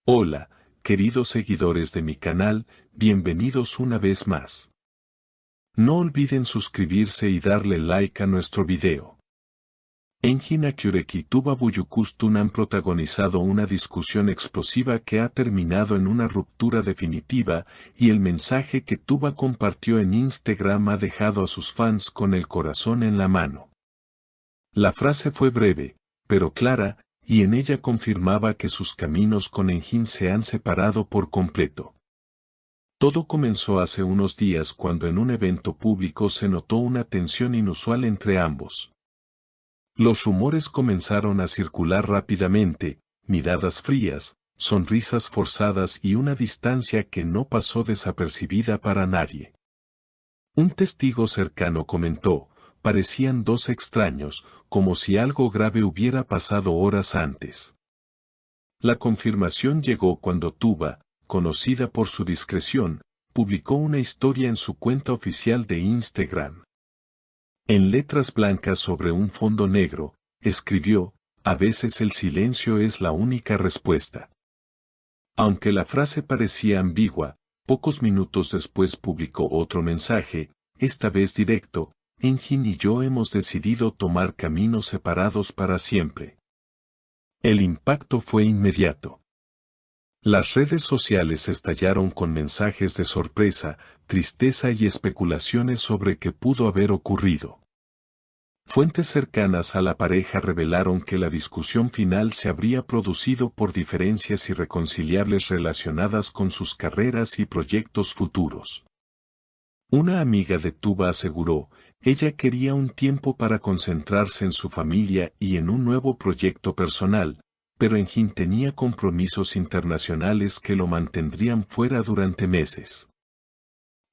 Hola, queridos seguidores de mi canal, bienvenidos una vez más. No olviden suscribirse y darle like a nuestro video. Engin Akyurek y Tuba Büyüküstün han protagonizado una discusión explosiva que ha terminado en una ruptura definitiva, y el mensaje que Tuba compartió en Instagram ha dejado a sus fans con el corazón en la mano. La frase fue breve, pero clara, y en ella confirmaba que sus caminos con Engin se han separado por completo. Todo comenzó hace unos días cuando en un evento público se notó una tensión inusual entre ambos. Los rumores comenzaron a circular rápidamente, miradas frías, sonrisas forzadas y una distancia que no pasó desapercibida para nadie. Un testigo cercano comentó: parecían dos extraños, como si algo grave hubiera pasado horas antes. La confirmación llegó cuando Tuba, conocida por su discreción, publicó una historia en su cuenta oficial de Instagram. En letras blancas sobre un fondo negro, escribió: "A veces el silencio es la única respuesta". Aunque la frase parecía ambigua, pocos minutos después publicó otro mensaje, esta vez directo: "Engin y yo hemos decidido tomar caminos separados para siempre". El impacto fue inmediato. Las redes sociales estallaron con mensajes de sorpresa, tristeza y especulaciones sobre qué pudo haber ocurrido. Fuentes cercanas a la pareja revelaron que la discusión final se habría producido por diferencias irreconciliables relacionadas con sus carreras y proyectos futuros. Una amiga de Tuba aseguró: ella quería un tiempo para concentrarse en su familia y en un nuevo proyecto personal, pero Engin tenía compromisos internacionales que lo mantendrían fuera durante meses.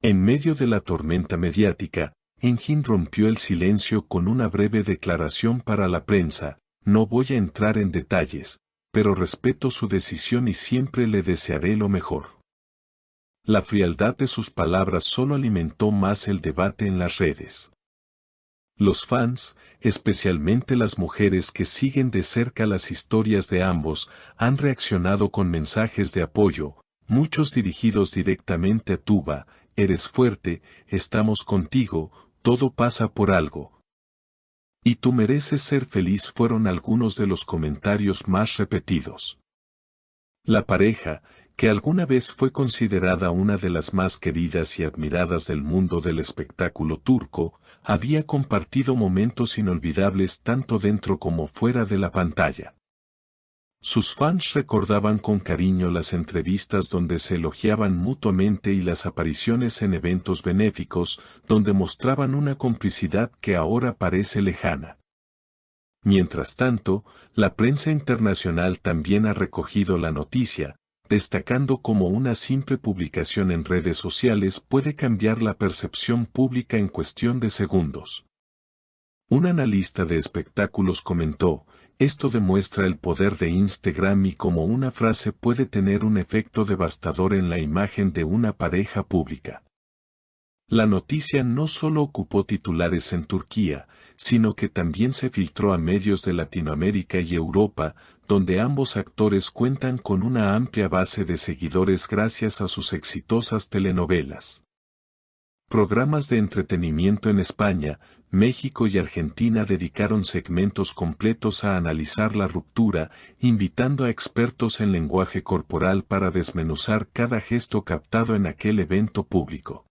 En medio de la tormenta mediática, Engin rompió el silencio con una breve declaración para la prensa: "No voy a entrar en detalles, pero respeto su decisión y siempre le desearé lo mejor". La frialdad de sus palabras solo alimentó más el debate en las redes. Los fans, especialmente las mujeres que siguen de cerca las historias de ambos, han reaccionado con mensajes de apoyo, muchos dirigidos directamente a Tuba: "Eres fuerte, estamos contigo, todo pasa por algo. Y tú mereces ser feliz", fueron algunos de los comentarios más repetidos. La pareja, que alguna vez fue considerada una de las más queridas y admiradas del mundo del espectáculo turco, había compartido momentos inolvidables tanto dentro como fuera de la pantalla. Sus fans recordaban con cariño las entrevistas donde se elogiaban mutuamente y las apariciones en eventos benéficos, donde mostraban una complicidad que ahora parece lejana. Mientras tanto, la prensa internacional también ha recogido la noticia, destacando cómo una simple publicación en redes sociales puede cambiar la percepción pública en cuestión de segundos. Un analista de espectáculos comentó: "Esto demuestra el poder de Instagram y cómo una frase puede tener un efecto devastador en la imagen de una pareja pública". La noticia no solo ocupó titulares en Turquía, sino que también se filtró a medios de Latinoamérica y Europa, donde ambos actores cuentan con una amplia base de seguidores gracias a sus exitosas telenovelas. Programas de entretenimiento en España, México y Argentina dedicaron segmentos completos a analizar la ruptura, invitando a expertos en lenguaje corporal para desmenuzar cada gesto captado en aquel evento público.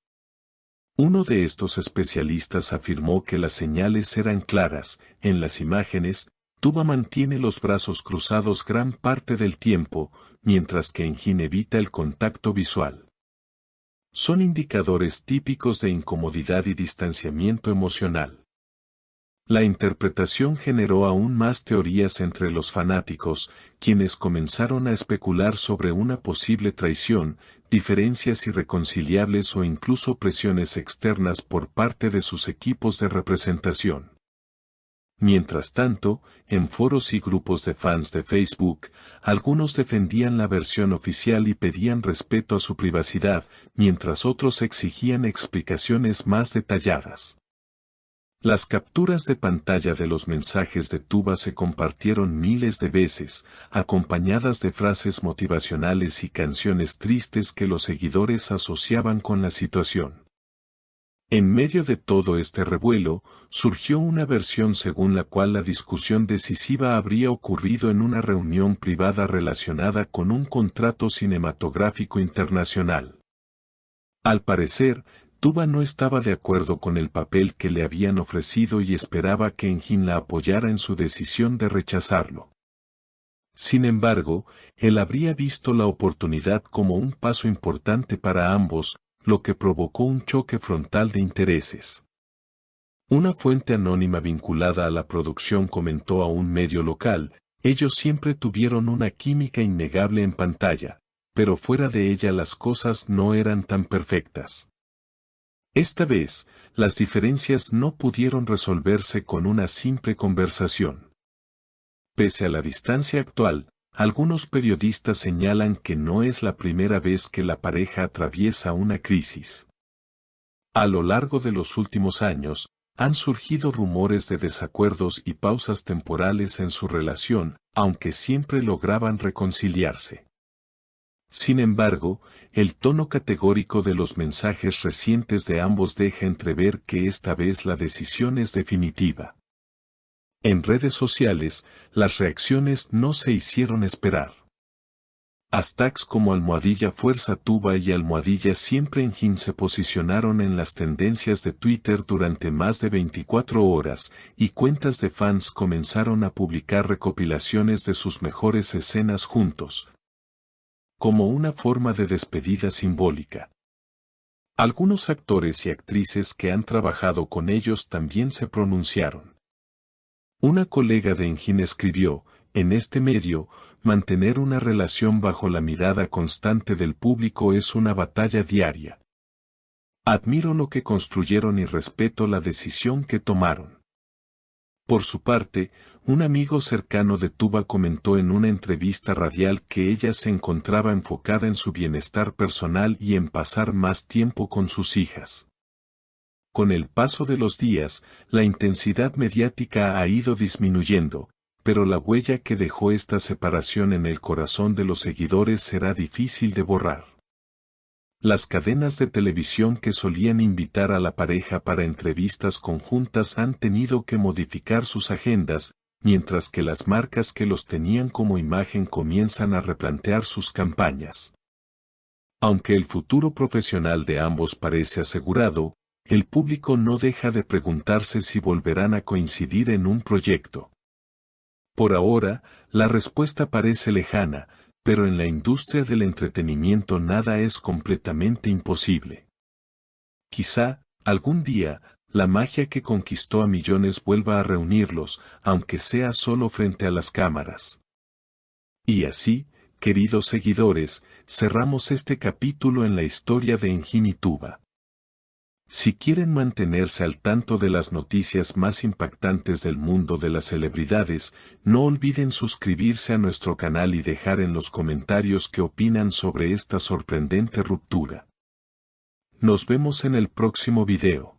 Uno de estos especialistas afirmó que las señales eran claras. En las imágenes, Tuba mantiene los brazos cruzados gran parte del tiempo, mientras que Engin evita el contacto visual. Son indicadores típicos de incomodidad y distanciamiento emocional. La interpretación generó aún más teorías entre los fanáticos, quienes comenzaron a especular sobre una posible traición, diferencias irreconciliables o incluso presiones externas por parte de sus equipos de representación. Mientras tanto, en foros y grupos de fans de Facebook, algunos defendían la versión oficial y pedían respeto a su privacidad, mientras otros exigían explicaciones más detalladas. Las capturas de pantalla de los mensajes de Tuba se compartieron miles de veces, acompañadas de frases motivacionales y canciones tristes que los seguidores asociaban con la situación. En medio de todo este revuelo, surgió una versión según la cual la discusión decisiva habría ocurrido en una reunión privada relacionada con un contrato cinematográfico internacional. Al parecer, Tuba no estaba de acuerdo con el papel que le habían ofrecido y esperaba que Engin la apoyara en su decisión de rechazarlo. Sin embargo, él habría visto la oportunidad como un paso importante para ambos, lo que provocó un choque frontal de intereses. Una fuente anónima vinculada a la producción comentó a un medio local: ellos siempre tuvieron una química innegable en pantalla, pero fuera de ella las cosas no eran tan perfectas. Esta vez, las diferencias no pudieron resolverse con una simple conversación. Pese a la distancia actual, algunos periodistas señalan que no es la primera vez que la pareja atraviesa una crisis. A lo largo de los últimos años, han surgido rumores de desacuerdos y pausas temporales en su relación, aunque siempre lograban reconciliarse. Sin embargo, el tono categórico de los mensajes recientes de ambos deja entrever que esta vez la decisión es definitiva. En redes sociales, las reacciones no se hicieron esperar. Hashtags como #Fuerza Tuba y #Siempre Engin se posicionaron en las tendencias de Twitter durante más de 24 horas, y cuentas de fans comenzaron a publicar recopilaciones de sus mejores escenas juntos, como una forma de despedida simbólica. Algunos actores y actrices que han trabajado con ellos también se pronunciaron. Una colega de Engin escribió: en este medio, mantener una relación bajo la mirada constante del público es una batalla diaria. Admiro lo que construyeron y respeto la decisión que tomaron. Por su parte, un amigo cercano de Tuba comentó en una entrevista radial que ella se encontraba enfocada en su bienestar personal y en pasar más tiempo con sus hijas. Con el paso de los días, la intensidad mediática ha ido disminuyendo, pero la huella que dejó esta separación en el corazón de los seguidores será difícil de borrar. Las cadenas de televisión que solían invitar a la pareja para entrevistas conjuntas han tenido que modificar sus agendas, mientras que las marcas que los tenían como imagen comienzan a replantear sus campañas. Aunque el futuro profesional de ambos parece asegurado, el público no deja de preguntarse si volverán a coincidir en un proyecto. Por ahora, la respuesta parece lejana, pero en la industria del entretenimiento nada es completamente imposible. Quizá, algún día, la magia que conquistó a millones vuelva a reunirlos, aunque sea solo frente a las cámaras. Y así, queridos seguidores, cerramos este capítulo en la historia de Engin y Tuba. Si quieren mantenerse al tanto de las noticias más impactantes del mundo de las celebridades, no olviden suscribirse a nuestro canal y dejar en los comentarios qué opinan sobre esta sorprendente ruptura. Nos vemos en el próximo video.